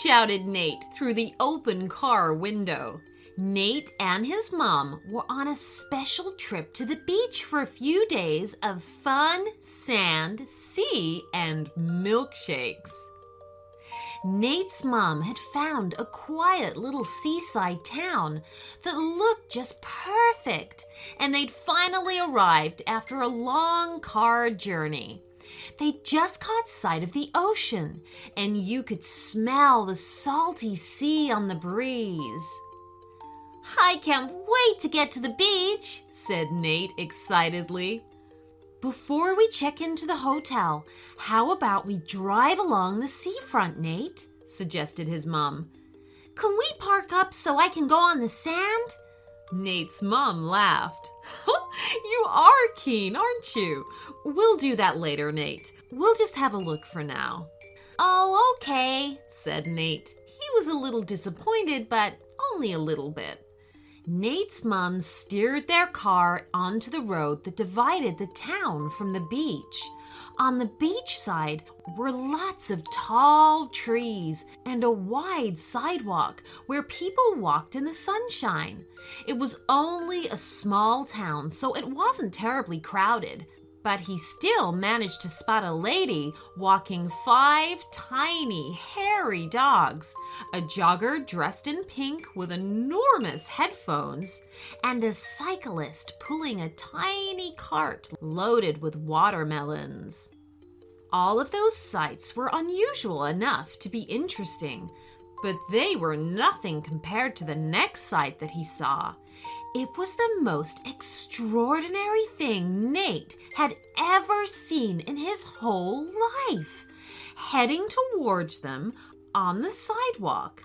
shouted Nate through the open car window. Nate and his mom were on a special trip to the beach for a few days of fun, sand, sea, and milkshakes. Nate's mom had found a quiet little seaside town that looked just perfect, and they'd finally arrived after a long car journey. They just caught sight of the ocean, and you could smell the salty sea on the breeze. "I can't wait to get to the beach," said Nate excitedly. "Before we check into the hotel, how about we drive along the seafront, Nate?" suggested his mom. "Can we park up so I can go on the sand?" Nate's mom laughed. "You are keen, aren't you? We'll do that later, Nate. We'll just have a look for now." "Oh, okay," said Nate. He was a little disappointed, but only a little bit. Nate's mom steered their car onto the road that divided the town from the beach. On the beach side were lots of tall trees and a wide sidewalk where people walked in the sunshine. It was only a small town, so it wasn't terribly crowded. But he still managed to spot a lady walking 5 tiny, hairy dogs, a jogger dressed in pink with enormous headphones, and a cyclist pulling a tiny cart loaded with watermelons. All of those sights were unusual enough to be interesting, but they were nothing compared to the next sight that he saw. It was the most extraordinary thing Nate had ever seen in his whole life. Heading towards them on the sidewalk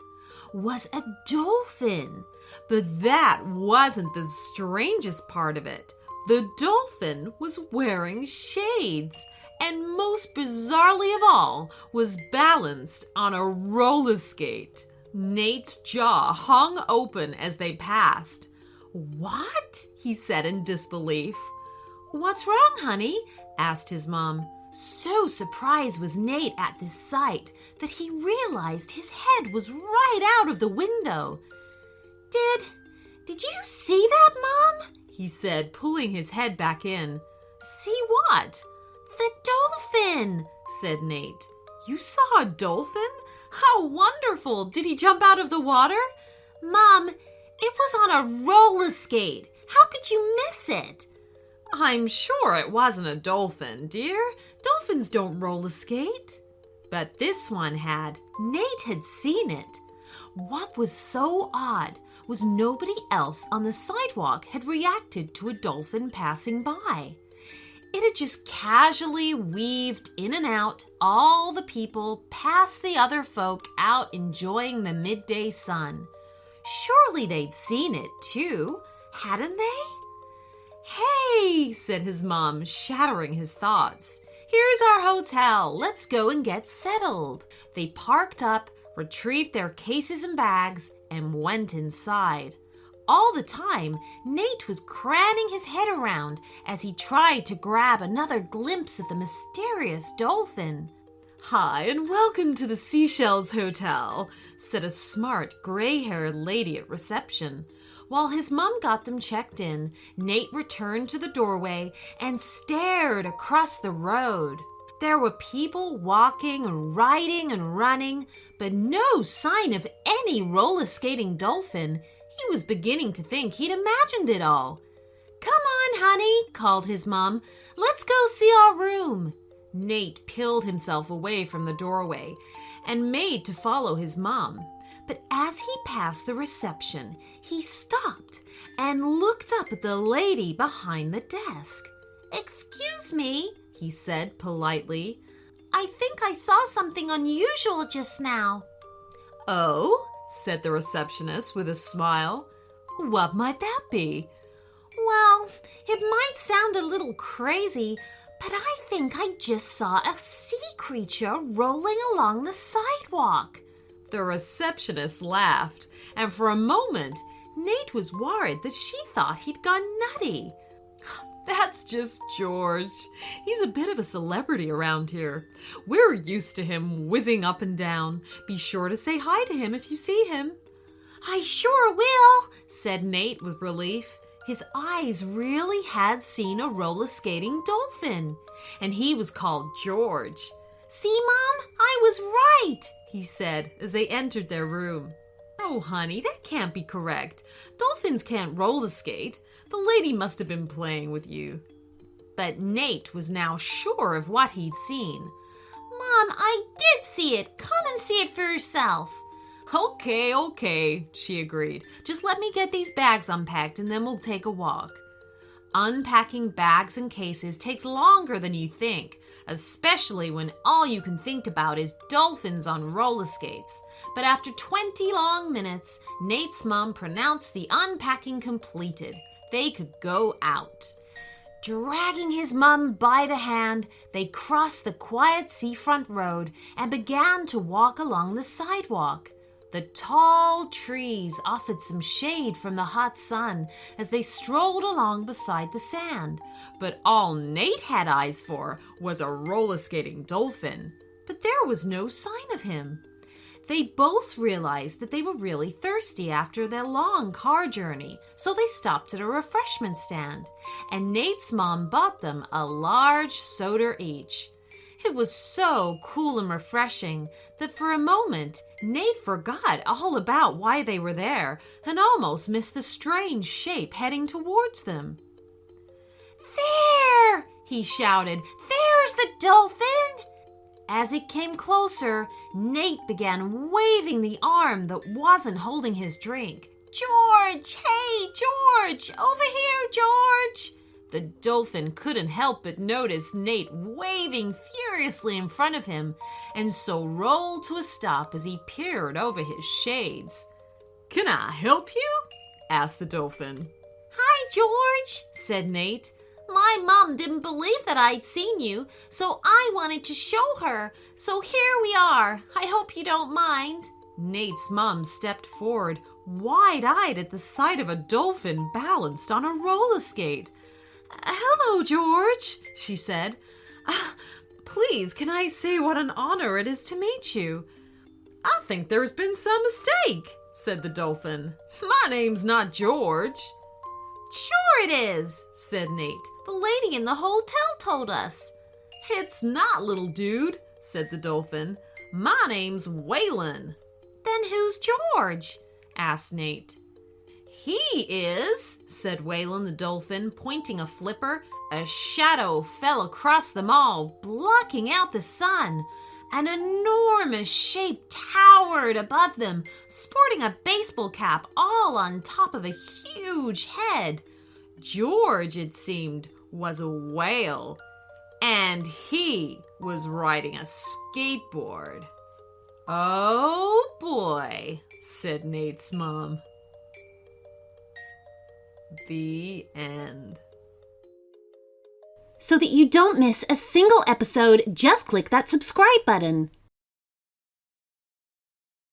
was a dolphin. But that wasn't the strangest part of it. The dolphin was wearing shades, and most bizarrely of all, was balanced on a roller skate. Nate's jaw hung open as they passed. "What?" he said in disbelief. "What's wrong, honey?" asked his mom. So surprised was Nate at this sight that he realized his head was right out of the window. Did you see that, Mom?" he said, pulling his head back in. "See what?" "The dolphin," said Nate. "You saw a dolphin? How wonderful! Did he jump out of the water?" "Mom, it was on a roller skate. How could you miss it?" "I'm sure it wasn't a dolphin, dear. Dolphins don't roller skate." But this one had. Nate had seen it. What was so odd was nobody else on the sidewalk had reacted to a dolphin passing by. It had just casually weaved in and out all the people past the other folk out enjoying the midday sun. Surely they'd seen it too, hadn't they? "Hey," said his mom, shattering his thoughts. "Here's our hotel. Let's go and get settled." They parked up, retrieved their cases and bags, and went inside. All the time, Nate was craning his head around as he tried to grab another glimpse of the mysterious dolphin. "Hi, and welcome to the Seashells Hotel," said a smart, gray-haired lady at reception. While his mom got them checked in, Nate returned to the doorway and stared across the road. There were people walking and riding and running, but no sign of any roller-skating dolphin. He was beginning to think he'd imagined it all. "Come on, honey," called his mom. "Let's go see our room." Nate peeled himself away from the doorway and made to follow his mom. But as he passed the reception, he stopped and looked up at the lady behind the desk. "Excuse me," he said politely. "I think I saw something unusual just now." "Oh?" said the receptionist with a smile. "What might that be?" "Well, it might sound a little crazy, but I think I just saw a sea creature rolling along the sidewalk." The receptionist laughed, and for a moment, Nate was worried that she thought he'd gone nutty. That's just George. He's a bit of a celebrity around here. We're used to him whizzing up and down. Be sure to say hi to him if you see him." "I sure will," said Nate with relief. His eyes really had seen a roller-skating dolphin, and he was called George. "See, Mom, I was right," he said as they entered their room. "Oh, honey, that can't be correct. Dolphins can't roller skate. The lady must have been playing with you." But Nate was now sure of what he'd seen. "Mom, I did see it. Come and see it for yourself." Okay, she agreed. "Just let me get these bags unpacked and then we'll take a walk." Unpacking bags and cases takes longer than you think, especially when all you can think about is dolphins on roller skates. But after 20 long minutes, Nate's mom pronounced the unpacking completed. They could go out. Dragging his mum by the hand, they crossed the quiet seafront road and began to walk along the sidewalk. The tall trees offered some shade from the hot sun as they strolled along beside the sand. But all Nate had eyes for was a roller-skating dolphin. But there was no sign of him. They both realized that they were really thirsty after their long car journey, so they stopped at a refreshment stand, and Nate's mom bought them a large soda each. It was so cool and refreshing that for a moment, Nate forgot all about why they were there and almost missed the strange shape heading towards them. "There!" he shouted. "There's the dolphin!" As it came closer, Nate began waving the arm that wasn't holding his drink. "George! Hey, George! Over here, George!" The dolphin couldn't help but notice Nate waving furiously in front of him, and so rolled to a stop as he peered over his shades. "Can I help you?" asked the dolphin. "Hi, George," said Nate. "My mom didn't believe that I'd seen you, so I wanted to show her. So here we are. I hope you don't mind." Nate's mom stepped forward, wide-eyed at the sight of a dolphin balanced on a roller skate. "Hello, George," she said. "Please, can I say what an honor it is to meet you?" "I think there's been some mistake," said the dolphin. "My name's not George." "Sure it is," said Nate. "The lady in the hotel told us." "It's not, little dude," said the dolphin. "My name's Waylon." "Then who's George?" asked Nate. "He is," said Waylon the dolphin, pointing a flipper. A shadow fell across them all, blocking out the sun. An enormous shape towered above them, sporting a baseball cap all on top of a huge head. George, it seemed, was a whale, and he was riding a skateboard. "Oh boy," said Nate's mom. The end. So that you don't miss a single episode, just click that subscribe button.